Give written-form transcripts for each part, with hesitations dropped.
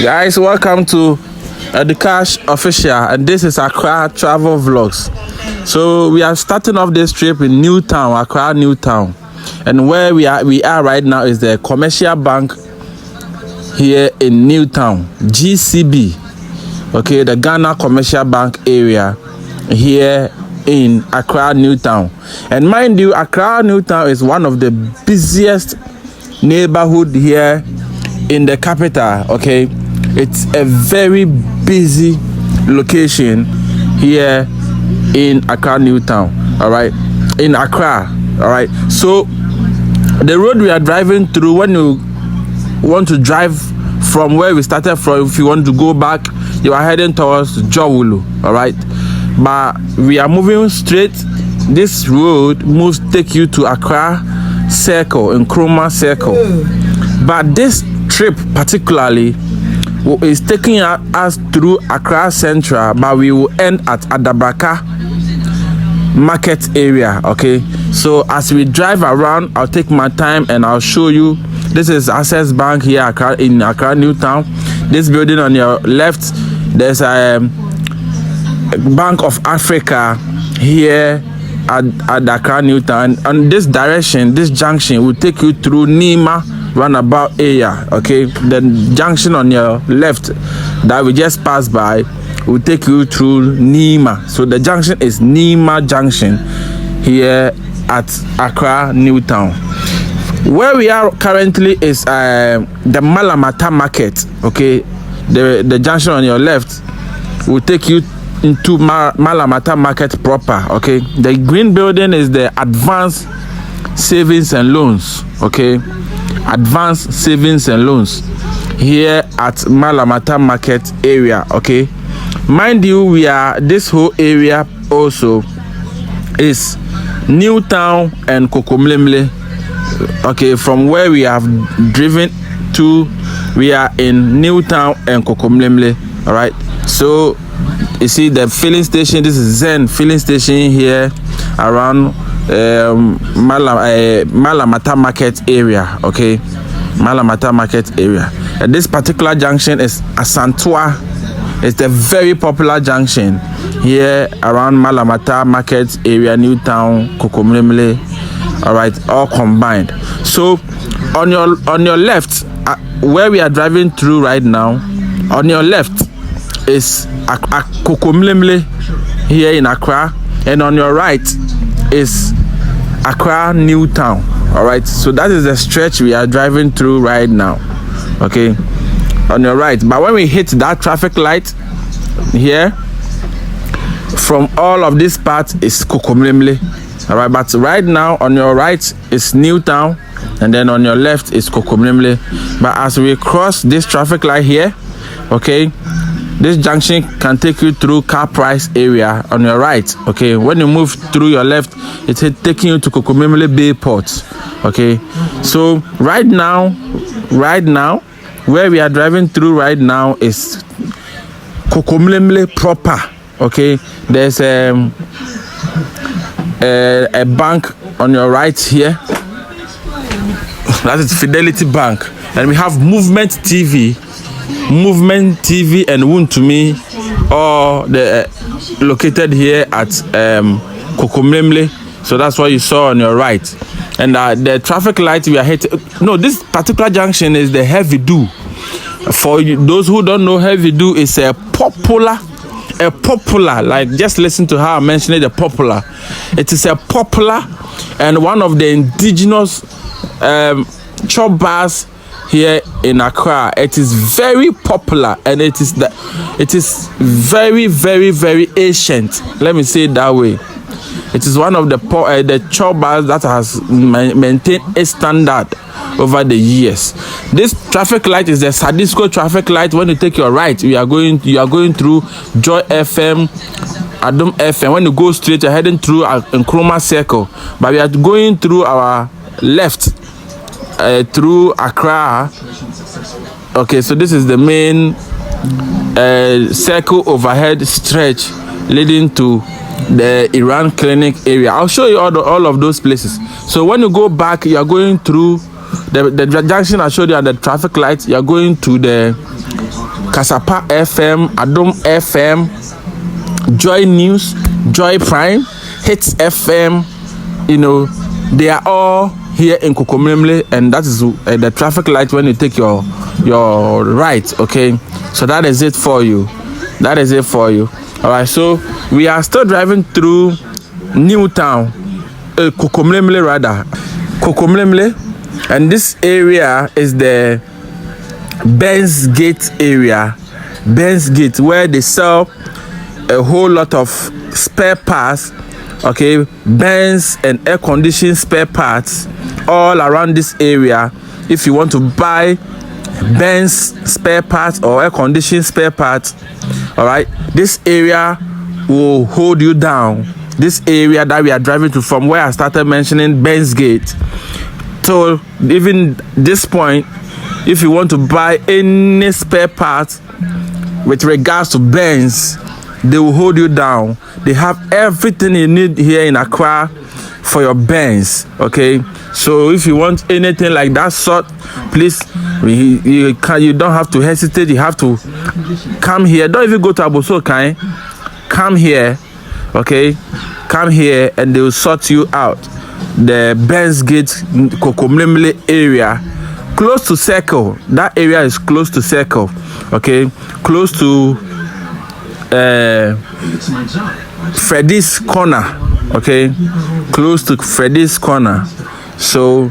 Guys, welcome to Adukash official, and this is Accra travel vlogs. So we are starting off this trip in Newtown, Accra Newtown, and where we are right now is the commercial bank here in Newtown, GCB. Okay, the Ghana commercial bank area here in Accra Newtown. And mind you, Accra Newtown is one of the busiest neighborhood here in the capital. Okay, it's a very busy location here in Accra Newtown. All right, in Accra. All right, so the road we are driving through, when you want to drive from where we started from, if you want to go back, you are heading towards Jowulu. All right, but we are moving straight. This road moves take you to Accra Circle, Nkrumah Circle. But this trip particularly is taking us through Accra Central, but we will end at Adabraka market area. Okay, so as we drive around, I'll take my time and I'll show you. This is Access Bank here in Accra Newtown. This building on your left, there's a Bank of Africa here at Accra Newtown. And this direction, this junction will take you through Nkrumah roundabout area. Okay, the junction on your left that we just passed by will take you through Nkrumah. So the junction is Nkrumah Junction here at Accra Newtown. Where we are currently is the Malamata market. Okay, the junction on your left will take you into Malamata market proper. Okay, the green building is the Advanced Savings and Loans. Okay, Advanced Savings and Loans here at Malamata market area. Okay, mind you, this whole area also is Newtown and Kokomlemle. Okay, from where we have driven to, we are in Newtown and Kokomlemle. All right, so you see the filling station. This is Zen filling station here around Malamata market area. Okay, Malamata market area. And this particular junction is Asantua. It's a very popular junction here around Malamata market area, Newtown, Kokomlemle. All right, all combined. So on your left, where we are driving through right now, on your left is Kokomlemle here in Accra, and on your right is Accra Newtown. All right, so that is the stretch we are driving through right now. Okay, on your right, but when we hit that traffic light here, from all of this part is Kokomlemle. All right, but right now on your right is Newtown, and then on your left is Kokomlemle. But as we cross this traffic light here, okay, this junction can take you through Car Price area on your right. Okay, when you move through your left, it's taking you to Kokomlemle Bay Port. Okay, so right now, where we are driving through right now is Kokomlemle proper. Okay, there's a bank on your right here. That is Fidelity Bank, and we have Movement TV, and Wuntumi, all located here at Kokomlemle. So that's what you saw on your right. And the traffic light we are hitting. No, this particular junction is the Heavy Do. For those who don't know, Heavy Do is a popular, like, just listen to how I mentioned it, the popular. It is a popular and one of the indigenous chop bars here in Accra. It is very popular, and it is very, very, very ancient. Let me say it that way. It is one of the chop bars that has maintained a standard over the years. This traffic light is the Sadisco traffic light. When you take your right, you are going through Joy FM, Adum FM. When you go straight, you're heading through Nkrumah Circle. But we are going through our left through Accra. Okay, so this is the main circle overhead stretch leading to the Iran Clinic area. I'll show you all of those places. So when you go back, you are going through the junction I showed you at the traffic light, you're going to the Kasapa FM, Adom FM, Joy News, Joy Prime, Hits FM. You know, they are all here in Kokomlemle, and that is the traffic light when you take your right. Okay, so that is it for you. That is it for you. All right, so we are still driving through Newtown, Kokomlemle rather, Kokomlemle, and this area is the Benz Gate area, Benz Gate, where they sell a whole lot of spare parts. Okay, Benz and air conditioning spare parts all around this area. If you want to buy Benz spare parts or air conditioning spare parts, all right, this area will hold you down. This area that we are driving to, from where I started mentioning Benz Gate, so even this point, if you want to buy any spare parts with regards to Benz, they will hold you down. They have everything you need here in Accra for your Benz. Okay, so if you want anything like that sort, please, you don't have to hesitate. You have to come here. Don't even go to Abosokai. Come here. Okay, come here and they will sort you out. The Benz Gate, Kokomlemle area, close to Circle. That area is close to Circle. Okay, close to Freddy's Corner. Okay, close to Freddy's Corner. So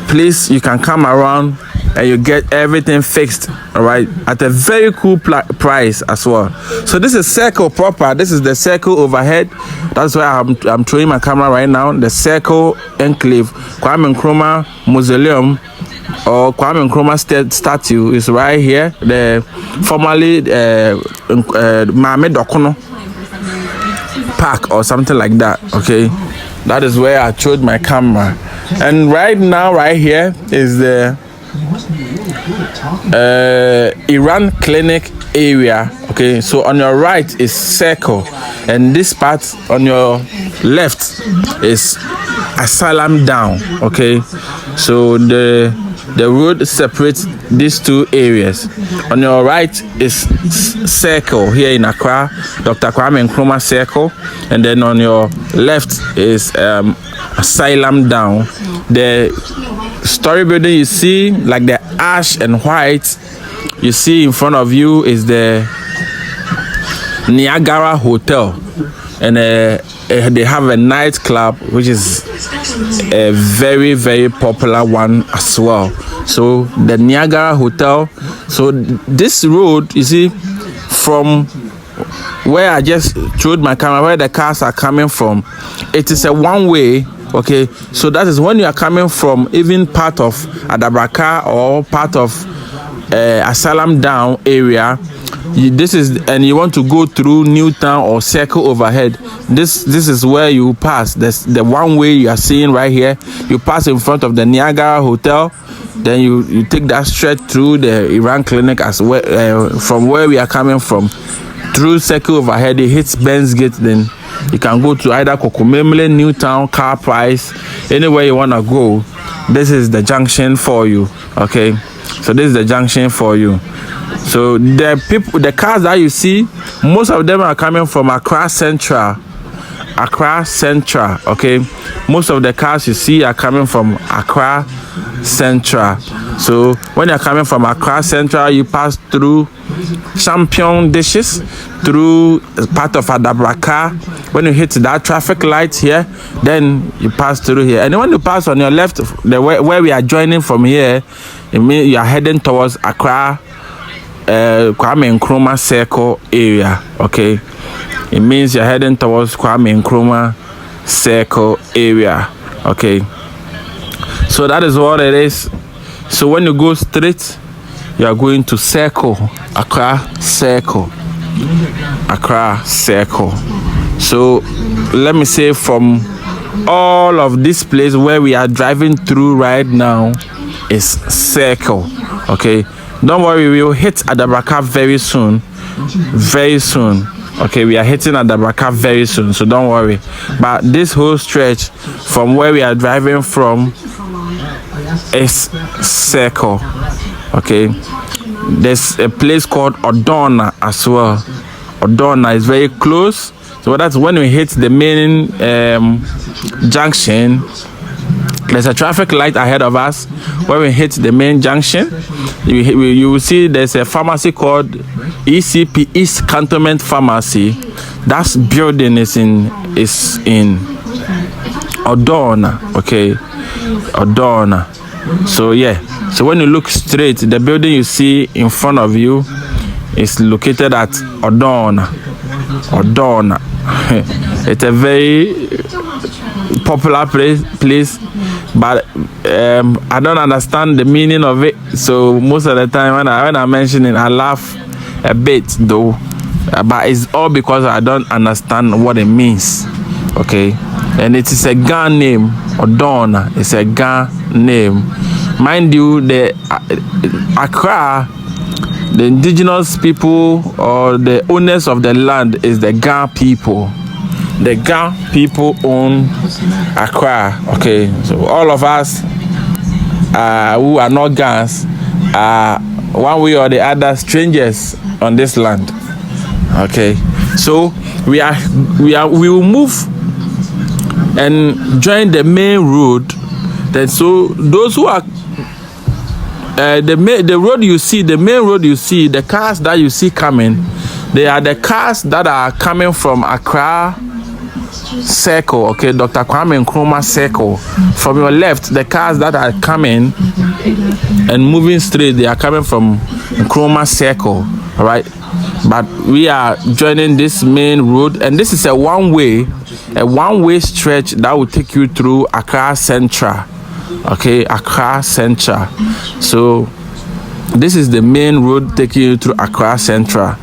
please, you can come around and you get everything fixed, all right, at a very cool price as well. So this is Circle proper. This is the Circle overhead. That's why I'm throwing my camera right now. The Circle Enclave, Kwame Nkrumah Mausoleum, or Kwame Nkrumah statue is right here. The formerly Mame Dokono Park or something like that. Okay, that is where I showed my camera. And right now, right here is the Iran Clinic area. Okay, so on your right is Circle, and this part on your left is Asylum Down. Okay, so the road separates these two areas. On your right is Circle here in Accra, Dr. Kwame Nkrumah Circle, and then on your left is Asylum Down. The story building you see, like the ash and white, you see in front of you is the Niagara Hotel, and they have a nightclub which is a very, very popular one as well. So the Niagara Hotel. So this road, you see, from where I just showed my camera, where the cars are coming from, it is a one-way. Okay, so that is when you are coming from even part of Adabraka or part of Asylum Down area. And you want to go through Newtown or Circle overhead. This is where you pass. The one way you are seeing right here. You pass in front of the Niagara Hotel, then you take that straight through the Iran Clinic as well, from where we are coming from, through Circle overhead. It hits Benz Gate, then you can go to either Kokomlemle, Newtown, Car Price, anywhere you want to go. This is the junction for you. Okay, so this is the junction for you. So the cars that you see, most of them are coming from Accra Central. Accra Central. Okay, most of the cars you see are coming from Accra Central. So when you're coming from Accra Central, you pass through Champion Dishes, through part of Adabraka. When you hit that traffic light here, then you pass through here. And when you pass on your left, where we are joining from here, it means you are heading towards Accra Kwame Nkrumah Circle area. Okay, it means you're heading towards Kwame Nkrumah Circle area. Okay, so that is what it is. So when you go straight, you are going to Circle, Accra Circle, Accra Circle. So let me say, from all of this place where we are driving through right now is Circle. Okay, don't worry, we will hit Adabraka very soon. Very soon. Okay, we are hitting Adabraka very soon, so don't worry. But this whole stretch from where we are driving from Circle. Okay, there's a place called Odona as well. Odona is very close. So that's when we hit the main junction. There's a traffic light ahead of us. When we hit the main junction, you will see there's a pharmacy called ECP, East Cantonment Pharmacy. That building is in Odona. Okay, Odona. So yeah. So when you look straight, the building you see in front of you is located at Odona. Odona. It's a very popular place, but I don't understand the meaning of it. So most of the time when I mention it, I laugh a bit though. But it's all because I don't understand what it means. Okay, and it is a Ghana name. Odona is a Ghana name. Mind you, the Accra, the indigenous people or the owners of the land is the Ghana people. The Ghana people own Accra. Okay, so all of us who are not Ghanaians are one way or the other strangers on this land. Okay, so we will move and join the main road. Then so those who are the road you see, the main road you see, the cars that you see coming, they are the cars that are coming from Accra Circle, okay, Dr. Nkrumah Circle. From your left, the cars that are coming and moving straight, they are coming from Nkrumah Circle, all right? But we are joining this main road, and this is a one-way stretch that will take you through Accra Central. Okay, Accra Central. So this is the main road taking you through Accra Central.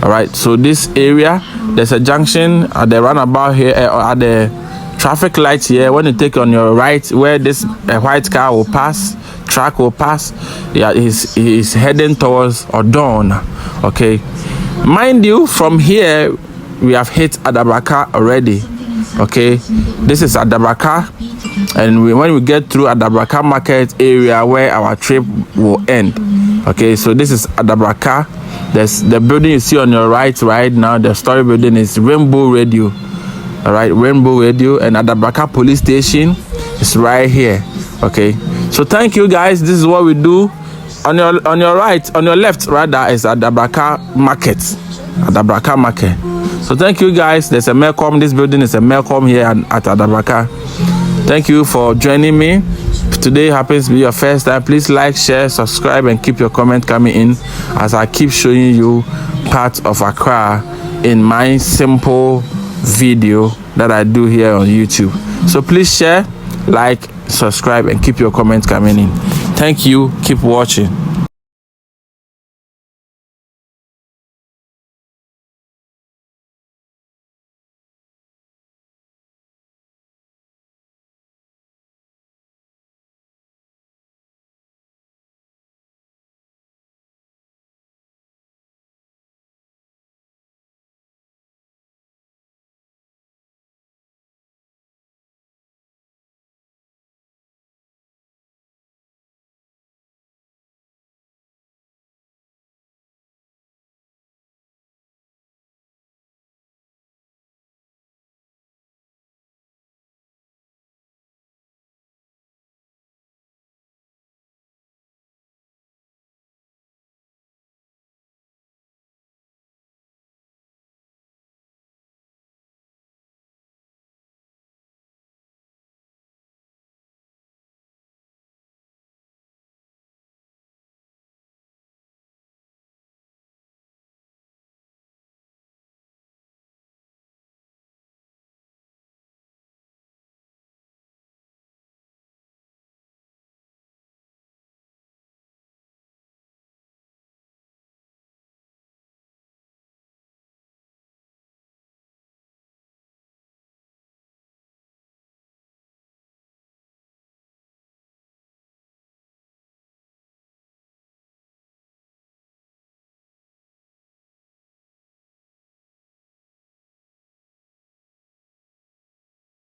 All right, so this area, there's a junction at the roundabout here, or at the traffic lights here. When you take on your right, where this white car will pass, truck will pass, yeah, he's heading towards Odona. Okay, mind you, from here we have hit Adabraka already. Okay, this is Adabraka, and when we get through Adabraka market area where our trip will end. Okay, so this is Adabraka. There's the building you see on your right now. The story building is Rainbow Radio. All right, Rainbow Radio, and Adabraka police station is right here. Okay, so thank you guys. This is what we do. On your right, on your left rather, is Adabraka market. Adabraka market. So thank you guys. There's a Melcom. This building is a Melcom here at Adabraka. Thank you for joining me. If today happens to be your first time, please like, share, subscribe, and keep your comment coming in as I keep showing you parts of Accra in my simple video that I do here on YouTube. So please share, like, subscribe, and keep your comments coming in. Thank you. Keep watching.